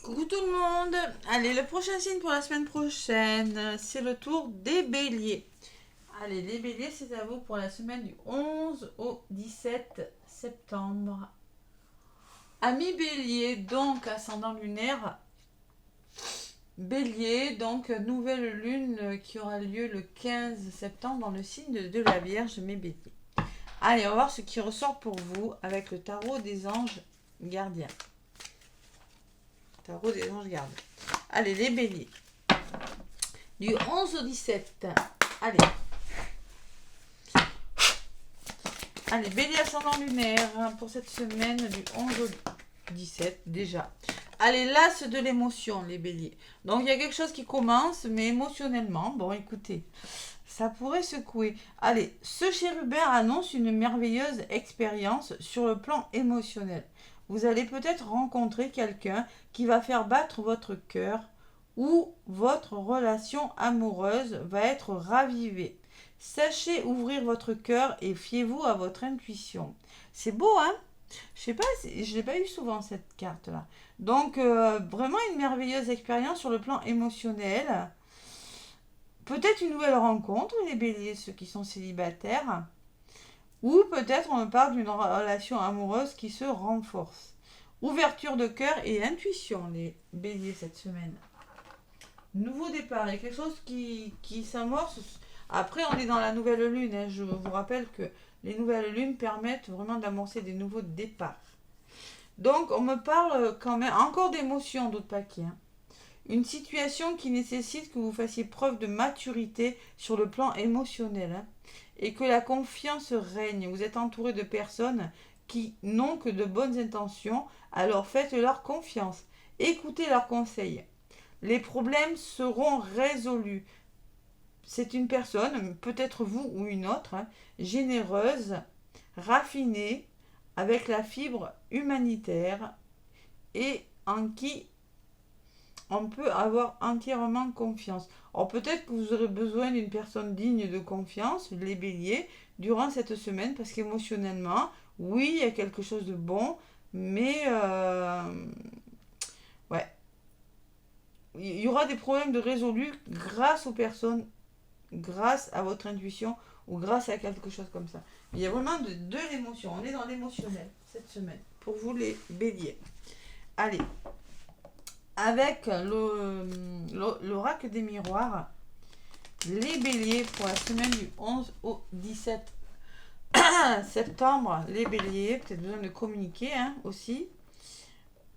Coucou tout le monde. Allez, le prochain signe pour la semaine prochaine, c'est le tour des béliers. Allez, les béliers, c'est à vous pour la semaine du 11 au 17 septembre. Amis bélier, donc ascendant lunaire, bélier, donc nouvelle lune qui aura lieu le 15 septembre dans le signe de la Vierge, mes béliers. Allez, on va voir ce qui ressort pour vous avec le tarot des anges gardiens. Tarot des anges gardiens. Allez, les béliers. Du 11 au 17. Allez. Allez, bélier ascendant lunaire pour cette semaine du 11 au 17 déjà. Allez, l'as de l'émotion, les béliers. Donc, il y a quelque chose qui commence, mais émotionnellement, bon, écoutez, ça pourrait secouer. Allez, ce chérubin annonce une merveilleuse expérience sur le plan émotionnel. Vous allez peut-être rencontrer quelqu'un qui va faire battre votre cœur ou votre relation amoureuse va être ravivée. Sachez ouvrir votre cœur et fiez-vous à votre intuition. C'est beau, hein? Je sais pas, je l'ai pas eu souvent cette carte-là. Donc, vraiment une merveilleuse expérience sur le plan émotionnel. Peut-être une nouvelle rencontre, les béliers, ceux qui sont célibataires. Ou peut-être on me parle d'une relation amoureuse qui se renforce. Ouverture de cœur et intuition, les béliers, cette semaine. Nouveau départ, il y a quelque chose qui s'amorce. Après, on est dans la nouvelle lune. Hein. Je vous rappelle que les nouvelles lunes permettent vraiment d'amorcer des nouveaux départs. Donc, on me parle quand même encore d'émotions, d'autres paquets. Hein. Une situation qui nécessite que vous fassiez preuve de maturité sur le plan émotionnel. Hein, et que la confiance règne. Vous êtes entouré de personnes qui n'ont que de bonnes intentions. Alors faites-leur confiance. Écoutez leurs conseils. Les problèmes seront résolus. C'est une personne, peut-être vous ou une autre, hein, généreuse, raffinée, avec la fibre humanitaire et en qui on peut avoir entièrement confiance. Alors peut-être que vous aurez besoin d'une personne digne de confiance, les béliers, durant cette semaine, parce qu'émotionnellement, oui, il y a quelque chose de bon, mais ouais, il y aura des problèmes de résolus grâce aux personnes, grâce à votre intuition ou grâce à quelque chose comme ça. Il y a vraiment de l'émotion. On est dans l'émotionnel cette semaine. Pour vous les béliers. Allez, avec l'oracle des miroirs, les béliers pour la semaine du 11 au 17 septembre. Les béliers, peut-être besoin de communiquer hein, aussi.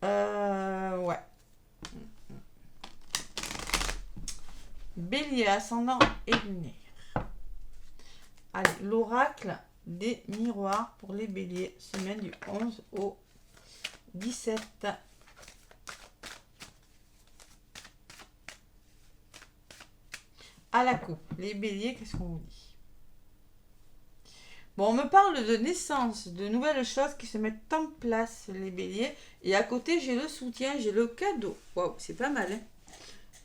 Ouais. Bélier, ascendant et lunaire. Allez, l'oracle des miroirs pour les béliers, semaine du 11 au 17. À la coupe, les béliers, qu'est-ce qu'on vous dit? Bon, on me parle de naissance, de nouvelles choses qui se mettent en place, les béliers. Et à côté, j'ai le soutien, j'ai le cadeau. Waouh, c'est pas mal, hein?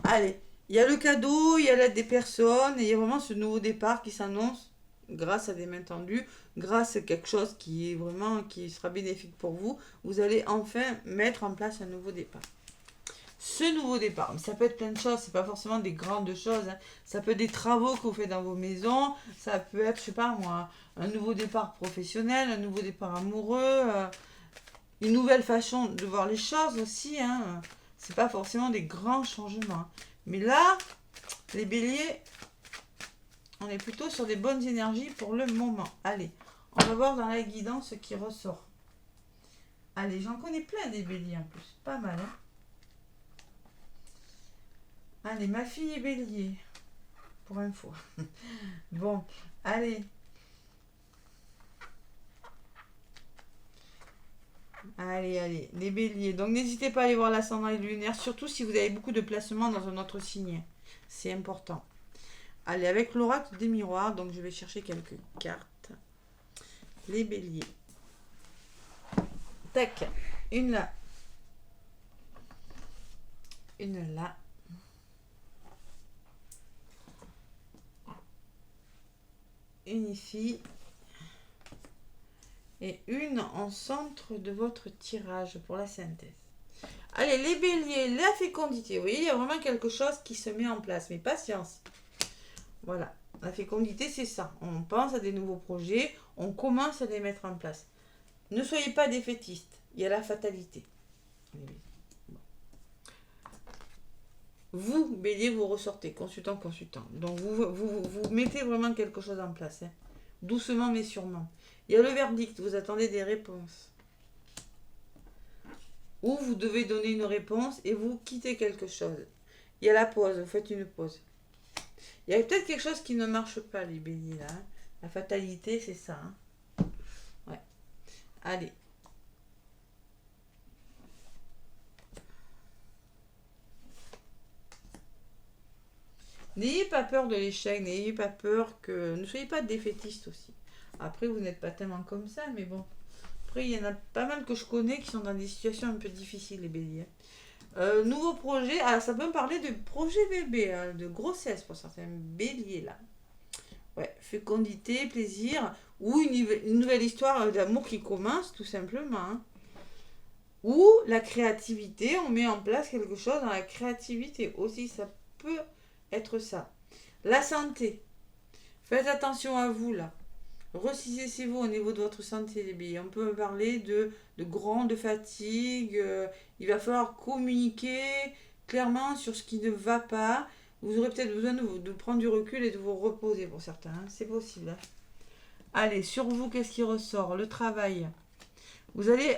Allez, il y a le cadeau, il y a l'aide des personnes, et il y a vraiment ce nouveau départ qui s'annonce grâce à des mains tendues, grâce à quelque chose qui est vraiment, qui sera bénéfique pour vous. Vous allez enfin mettre en place un nouveau départ. Ce nouveau départ, ça peut être plein de choses, c'est pas forcément des grandes choses, hein. Ça peut être des travaux que vous faites dans vos maisons, ça peut être, je sais pas moi, un nouveau départ professionnel, un nouveau départ amoureux, une nouvelle façon de voir les choses aussi, hein. C'est pas forcément des grands changements. Mais là, les béliers, on est plutôt sur des bonnes énergies pour le moment. Allez, on va voir dans la guidance ce qui ressort. Allez, j'en connais plein des béliers en plus, pas mal, hein. Allez, ma fille est bélier. Pour info. Bon, allez. Allez, les béliers. Donc n'hésitez pas à aller voir l'ascendant et le lunaire, surtout si vous avez beaucoup de placements dans un autre signe. C'est important. Allez, avec l'oracle des miroirs, donc je vais chercher quelques cartes. Les béliers. Tac. Une là. Une là. Une ici. Et une en centre de votre tirage pour la synthèse. Allez, les béliers, la fécondité. Vous voyez, il y a vraiment quelque chose qui se met en place. Mais patience. Voilà. La fécondité, c'est ça. On pense à des nouveaux projets. On commence à les mettre en place. Ne soyez pas défaitistes. Il y a la fatalité. Vous, bélier, vous ressortez. Consultant. Donc, vous mettez vraiment quelque chose en place. Hein. Doucement, mais sûrement. Il y a le verdict. Vous attendez des réponses. Ou vous devez donner une réponse et vous quittez quelque chose. Il y a la pause, vous faites une pause. Il y a peut-être quelque chose qui ne marche pas, les béliers, là. Hein. La fatalité, c'est ça. Hein. Ouais. Allez. N'ayez pas peur de l'échec, n'ayez pas peur que... Ne soyez pas défaitistes aussi. Après, vous n'êtes pas tellement comme ça, mais bon. Après, il y en a pas mal que je connais qui sont dans des situations un peu difficiles, les béliers. Nouveau projet, alors ça peut me parler de projet bébé, hein, de grossesse pour certains béliers là. Ouais, fécondité, plaisir, ou une nouvelle histoire d'amour qui commence tout simplement. Hein. Ou la créativité, on met en place quelque chose dans la créativité aussi, ça peut être ça. La santé, faites attention à vous là. Ressaisissez-vous au niveau de votre santé, les béliers. On peut parler de grande fatigue. Il va falloir communiquer clairement sur ce qui ne va pas. Vous aurez peut-être besoin de prendre du recul et de vous reposer pour certains. Hein. C'est possible. Hein. Allez, sur vous, qu'est-ce qui ressort? Le travail. Vous allez...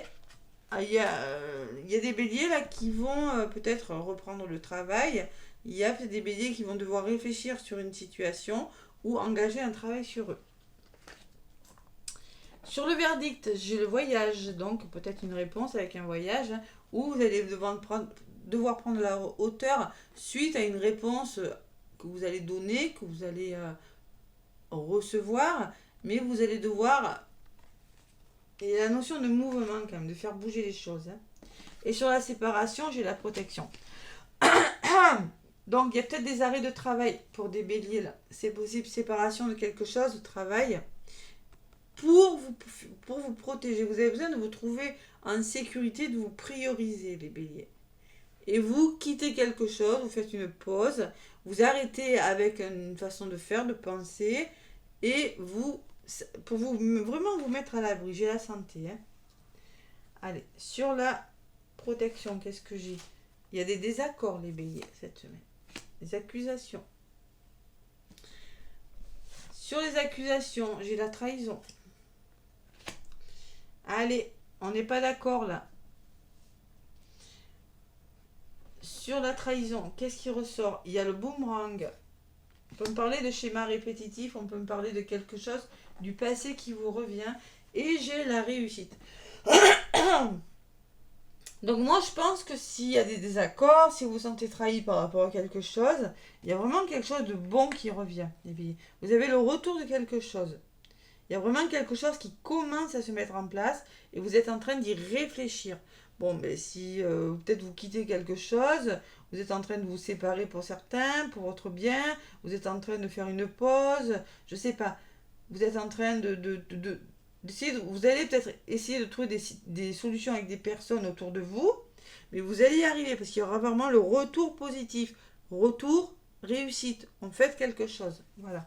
Il y a des béliers là qui vont peut-être reprendre le travail. Il y a peut-être des béliers qui vont devoir réfléchir sur une situation ou engager un travail sur eux. Sur le verdict, j'ai le voyage, donc peut-être une réponse avec un voyage, hein, où vous allez devoir prendre la hauteur suite à une réponse que vous allez donner, que vous allez recevoir, mais vous allez devoir... Il y a la notion de mouvement quand même, de faire bouger les choses. Hein. Et sur la séparation, j'ai la protection. Donc il y a peut-être des arrêts de travail pour des béliers là. C'est possible, séparation de quelque chose, de travail. Pour vous protéger. Vous avez besoin de vous trouver en sécurité, de vous prioriser, les béliers. Et vous quittez quelque chose, vous faites une pause, vous arrêtez avec une façon de faire, de penser, et vous, pour vous vraiment vous mettre à l'abri. J'ai la santé. Hein. Allez, sur la protection, qu'est-ce que j'ai? Il y a des désaccords, les béliers, cette semaine. Des accusations. Sur les accusations, j'ai la trahison. Allez, on n'est pas d'accord là. Sur la trahison, qu'est-ce qui ressort? Il y a le boomerang. On peut me parler de schéma répétitif, on peut me parler de quelque chose du passé qui vous revient. Et j'ai la réussite. Donc moi je pense que s'il y a des désaccords, si vous vous sentez trahi par rapport à quelque chose, il y a vraiment quelque chose de bon qui revient. Vous avez le retour de quelque chose. Il y a vraiment quelque chose qui commence à se mettre en place et vous êtes en train d'y réfléchir. Bon, mais si peut-être vous quittez quelque chose, vous êtes en train de vous séparer pour certains, pour votre bien, vous êtes en train de faire une pause, je sais pas. Vous êtes en train vous allez peut-être essayer de trouver des solutions avec des personnes autour de vous, mais vous allez y arriver parce qu'il y aura vraiment le retour positif. Retour, réussite. On fait quelque chose. Voilà.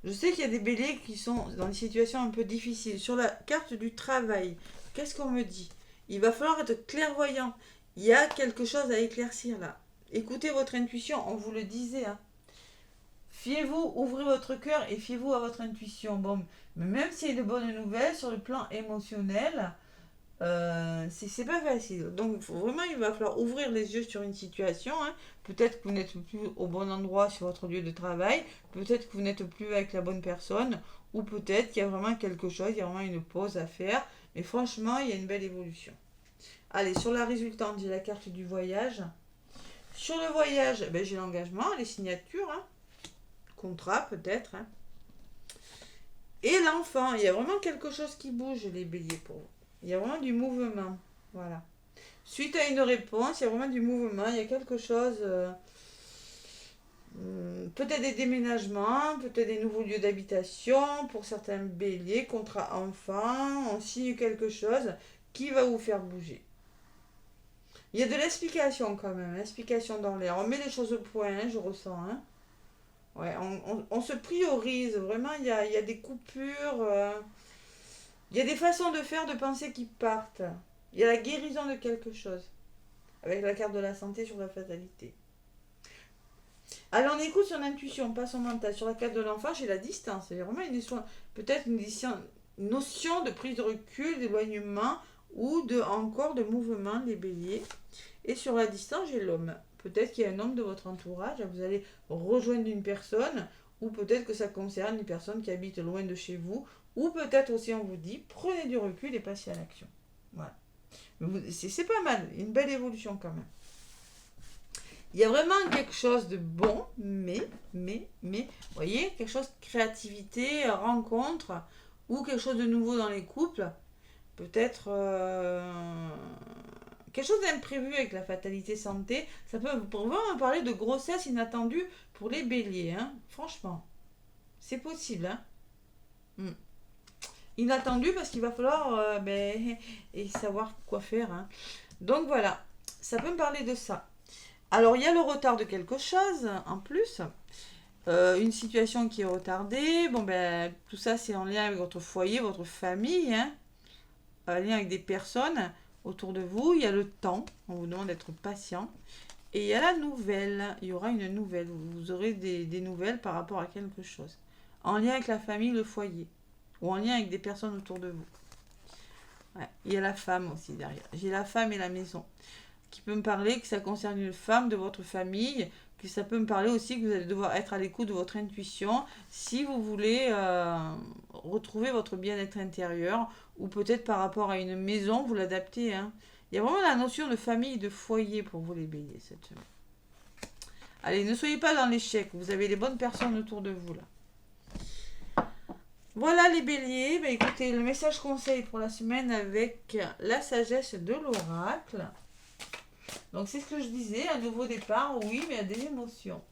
Je sais qu'il y a des béliers qui sont dans des situations un peu difficiles. Sur la carte du travail, qu'est-ce qu'on me dit? Il va falloir être clairvoyant. Il y a quelque chose à éclaircir là. Écoutez votre intuition, on vous le disait. Hein. Fiez-vous, ouvrez votre cœur et fiez-vous à votre intuition. Bon, mais même s'il y a de bonnes nouvelles sur le plan émotionnel, c'est pas facile. Donc vraiment, il va falloir ouvrir les yeux sur une situation. Hein. Peut-être que vous n'êtes plus au bon endroit sur votre lieu de travail. Peut-être que vous n'êtes plus avec la bonne personne. Ou peut-être qu'il y a vraiment quelque chose, il y a vraiment une pause à faire. Mais franchement, il y a une belle évolution. Allez, sur la résultante, j'ai la carte du voyage. Sur le voyage, ben, j'ai l'engagement, les signatures. Hein. Contrat peut-être. Hein. Et l'enfant, il y a vraiment quelque chose qui bouge, les béliers, pour vous. Il y a vraiment du mouvement. Voilà. Suite à une réponse, il y a vraiment du mouvement. Il y a quelque chose... peut-être des déménagements, peut-être des nouveaux lieux d'habitation. Pour certains béliers, contrat enfant, on signe quelque chose qui va vous faire bouger. Il y a de l'explication quand même, l'explication dans l'air. On met les choses au point, hein, je ressens. Hein. Ouais, on se priorise, vraiment, il y a des coupures, il y a des façons de faire, de penser qui partent. Il y a la guérison de quelque chose, avec la carte de la santé sur la fatalité. Allez, on écoute son intuition, pas son mental. Sur la carte de l'enfant, j'ai la distance. C'est vraiment peut-être une notion de prise de recul, d'éloignement ou encore de mouvement, les béliers. Et sur la distance, j'ai l'homme. Peut-être qu'il y a un homme de votre entourage, vous allez rejoindre une personne, ou peut-être que ça concerne une personne qui habite loin de chez vous, ou peut-être aussi on vous dit, prenez du recul et passez à l'action. Voilà. C'est pas mal, une belle évolution quand même. Il y a vraiment quelque chose de bon, mais, vous voyez, quelque chose de créativité, rencontre, ou quelque chose de nouveau dans les couples. Peut-être quelque chose d'imprévu avec la fatalité santé. Ça peut vraiment parler de grossesse inattendue pour les béliers, hein. Franchement. C'est possible, hein. Inattendu parce qu'il va falloir et savoir quoi faire, hein. Donc voilà, ça peut me parler de ça. Alors, il y a le retard de quelque chose, en plus. Une situation qui est retardée. Bon, ben, tout ça, c'est en lien avec votre foyer, votre famille, hein. En lien avec des personnes autour de vous. Il y a le temps. On vous demande d'être patient. Et il y a la nouvelle. Il y aura une nouvelle. Vous aurez des nouvelles par rapport à quelque chose. En lien avec la famille, le foyer. Ou en lien avec des personnes autour de vous. Ouais. Il y a la femme aussi derrière. J'ai la femme et la maison. Qui peut me parler que ça concerne une femme de votre famille, que ça peut me parler aussi que vous allez devoir être à l'écoute de votre intuition si vous voulez retrouver votre bien-être intérieur, ou peut-être par rapport à une maison, vous l'adaptez. Hein. Il y a vraiment la notion de famille, de foyer pour vous les béliers cette semaine. Allez, ne soyez pas dans l'échec, vous avez les bonnes personnes autour de vous là. Voilà les béliers, ben, écoutez, le message conseil pour la semaine avec la sagesse de l'oracle. Donc c'est ce que je disais, un nouveau départ, oui, mais il y a des émotions.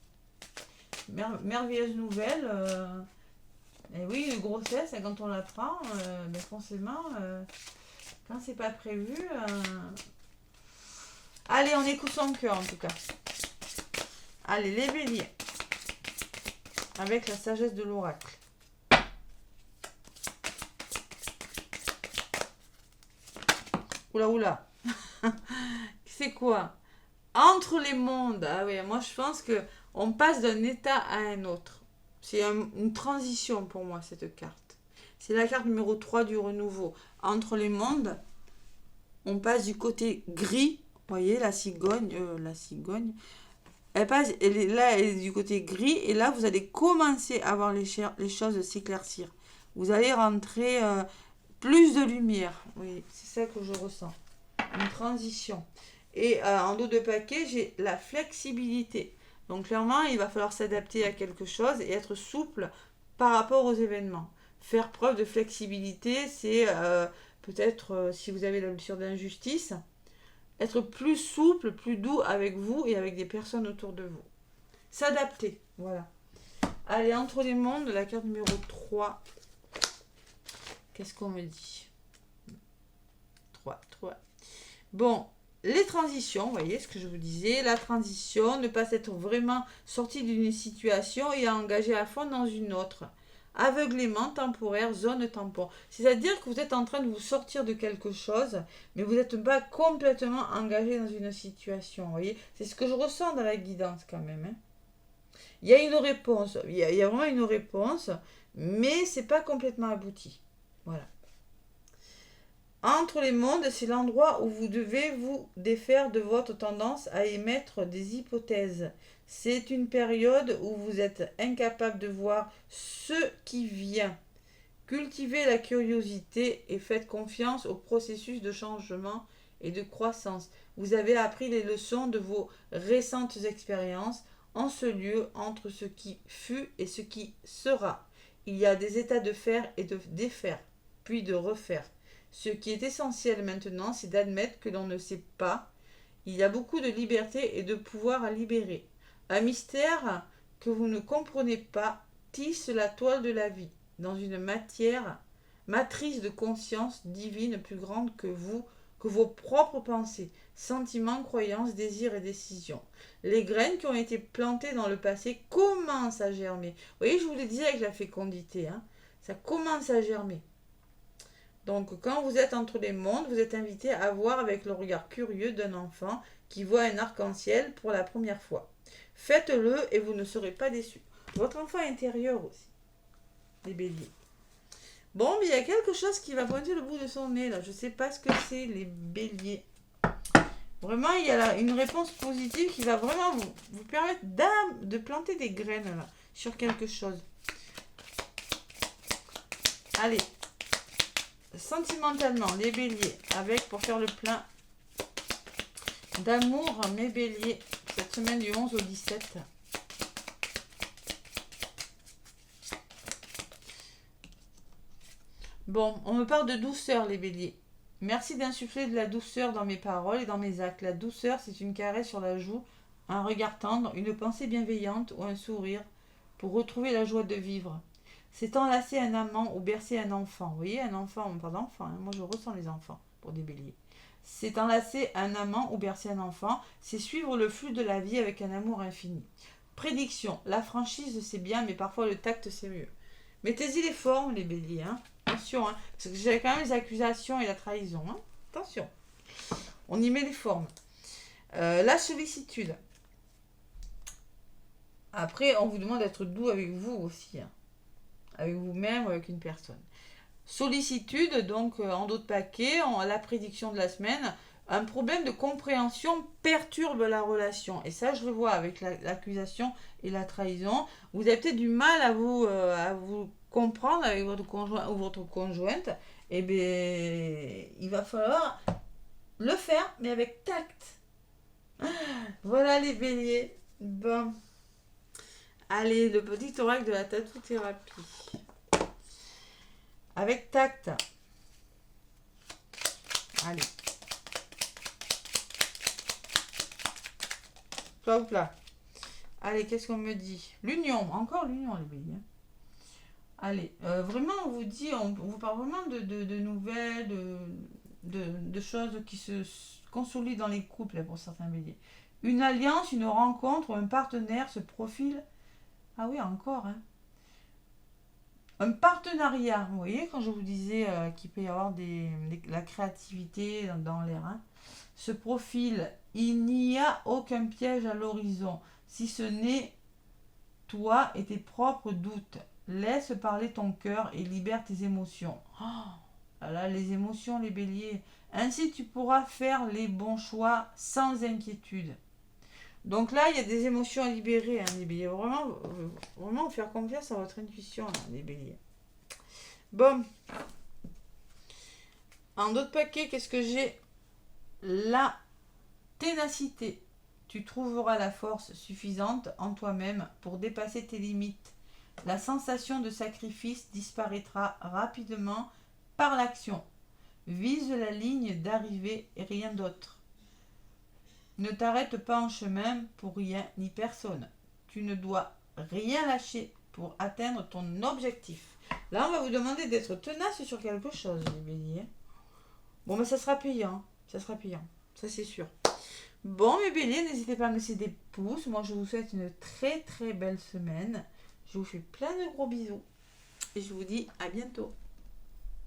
Merveilleuse nouvelle. Et oui, une grossesse, quand on l'apprend, ben forcément, quand c'est pas prévu. Allez, on écoute son cœur en tout cas. Allez, les béliers. Avec la sagesse de l'oracle. Oula, oula. C'est quoi? Entre les mondes. Ah oui, moi je pense que on passe d'un état à un autre. C'est une transition pour moi cette carte. C'est la carte numéro 3 du renouveau. Entre les mondes, on passe du côté gris. Vous voyez, la cigogne, elle passe, elle est du côté gris et là vous allez commencer à voir les choses s'éclaircir. Vous allez rentrer plus de lumière. Oui, c'est ça que je ressens. Une transition. Et en dos de paquet, j'ai la flexibilité. Donc clairement, il va falloir s'adapter à quelque chose et être souple par rapport aux événements. Faire preuve de flexibilité, c'est peut-être, si vous avez la blessure d'injustice, être plus souple, plus doux avec vous et avec des personnes autour de vous. S'adapter, voilà. Allez, entre les mondes, la carte numéro 3. Qu'est-ce qu'on me dit? 3. Bon, les transitions, vous voyez ce que je vous disais, la transition, ne pas être vraiment sorti d'une situation et engagé à fond dans une autre. Aveuglément temporaire, zone tampon. C'est-à-dire que vous êtes en train de vous sortir de quelque chose, mais vous n'êtes pas complètement engagé dans une situation. Vous voyez, c'est ce que je ressens dans la guidance quand même. Hein. Il y a une réponse, il y a vraiment une réponse, mais c'est pas complètement abouti. Voilà. Entre les mondes, c'est l'endroit où vous devez vous défaire de votre tendance à émettre des hypothèses. C'est une période où vous êtes incapable de voir ce qui vient. Cultivez la curiosité et faites confiance au processus de changement et de croissance. Vous avez appris les leçons de vos récentes expériences en ce lieu entre ce qui fut et ce qui sera. Il y a des états de faire et de défaire, puis de refaire. Ce qui est essentiel maintenant, c'est d'admettre que l'on ne sait pas. Il y a beaucoup de liberté et de pouvoir à libérer. Un mystère que vous ne comprenez pas tisse la toile de la vie dans une matrice de conscience divine plus grande que vous, que vos propres pensées, sentiments, croyances, désirs et décisions. Les graines qui ont été plantées dans le passé commencent à germer. Vous voyez, je vous l'ai dit avec la fécondité, hein, ça commence à germer. Donc, quand vous êtes entre les mondes, vous êtes invité à voir avec le regard curieux d'un enfant qui voit un arc-en-ciel pour la première fois. Faites-le et vous ne serez pas déçus. Votre enfant intérieur aussi, les béliers. Bon, mais il y a quelque chose qui va pointer le bout de son nez, là. Je ne sais pas ce que c'est, les béliers. Vraiment, il y a là une réponse positive qui va vraiment vous permettre de planter des graines, là, sur quelque chose. Allez. Sentimentalement, les béliers, avec, pour faire le plein d'amour, mes béliers, cette semaine du 11 au 17. Bon, on me parle de douceur, les béliers. Merci d'insuffler de la douceur dans mes paroles et dans mes actes. La douceur, c'est une caresse sur la joue, un regard tendre, une pensée bienveillante ou un sourire pour retrouver la joie de vivre. C'est enlacer un amant ou bercer un enfant. Vous voyez, un enfant, on parle d'enfant, hein. Moi je ressens les enfants pour des béliers. C'est enlacer un amant ou bercer un enfant. C'est suivre le flux de la vie avec un amour infini. Prédiction. La franchise c'est bien, mais parfois le tact c'est mieux. Mettez-y les formes, les béliers, hein. Attention, hein, parce que j'ai quand même les accusations et la trahison, hein. Attention. On y met les formes. La sollicitude. Après, on vous demande d'être doux avec vous aussi, hein. Avec vous-même ou avec une personne. Sollicitude, donc en dos de paquet, la prédiction de la semaine, un problème de compréhension perturbe la relation. Et ça, je le vois avec l'accusation et la trahison. Vous avez peut-être du mal à vous comprendre avec votre conjoint ou votre conjointe. Eh bien, il va falloir le faire, mais avec tact. Voilà les béliers. Bon. Allez, le petit oracle de la tatou-thérapie. Avec tact. Allez. Plat ou plat. Allez, qu'est-ce qu'on me dit? L'union. Encore l'union, les béliers. Allez, vraiment, on vous dit, on vous parle vraiment de nouvelles, de choses qui se consolident dans les couples pour certains béliers. Une alliance, une rencontre ou un partenaire se profile. Ah oui, encore, hein. Un partenariat, vous voyez, quand je vous disais qu'il peut y avoir la créativité dans l'air, hein, ce profil, il n'y a aucun piège à l'horizon, si ce n'est toi et tes propres doutes. Laisse parler ton cœur et libère tes émotions. Oh, là, les émotions, les béliers. Ainsi, tu pourras faire les bons choix sans inquiétude. Donc là, il y a des émotions à libérer, hein, les béliers. Vraiment faire confiance à votre intuition, hein, les béliers. Bon. En d'autres paquets, qu'est-ce que j'ai? La ténacité. Tu trouveras la force suffisante en toi-même pour dépasser tes limites. La sensation de sacrifice disparaîtra rapidement par l'action. Vise la ligne d'arrivée et rien d'autre. Ne t'arrête pas en chemin pour rien ni personne. Tu ne dois rien lâcher pour atteindre ton objectif. Là, on va vous demander d'être tenace sur quelque chose, les béliers. Bon, mais ça sera payant. Ça sera payant. Ça, c'est sûr. Bon, mes béliers, n'hésitez pas à me laisser des pouces. Moi, je vous souhaite une très, très belle semaine. Je vous fais plein de gros bisous. Et je vous dis à bientôt.